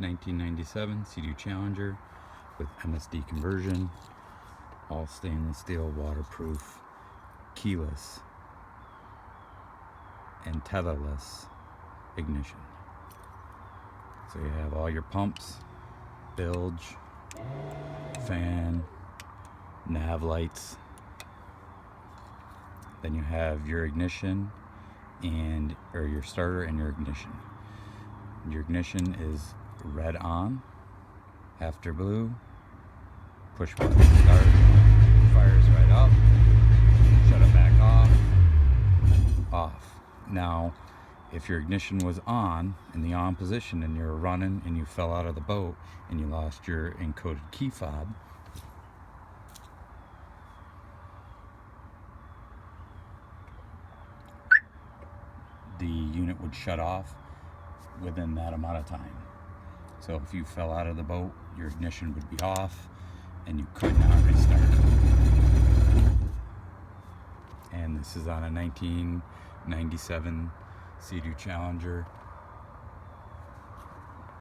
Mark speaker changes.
Speaker 1: 1997 Seadoo Challenger with MSD conversion, all stainless steel, waterproof, keyless, and tetherless ignition. So you have all your pumps, bilge, fan, nav lights. Then you have your ignition or your starter and your ignition. Your ignition is red on, after blue, push button to start, fires right up, shut it back off. Now, if your ignition was on, in the on position, and you're running and you fell out of the boat and you lost your encoded key fob, the unit would shut off within that amount of time. So if you fell out of the boat, your ignition would be off and you could not restart. And this is on a 1997 Seadoo Challenger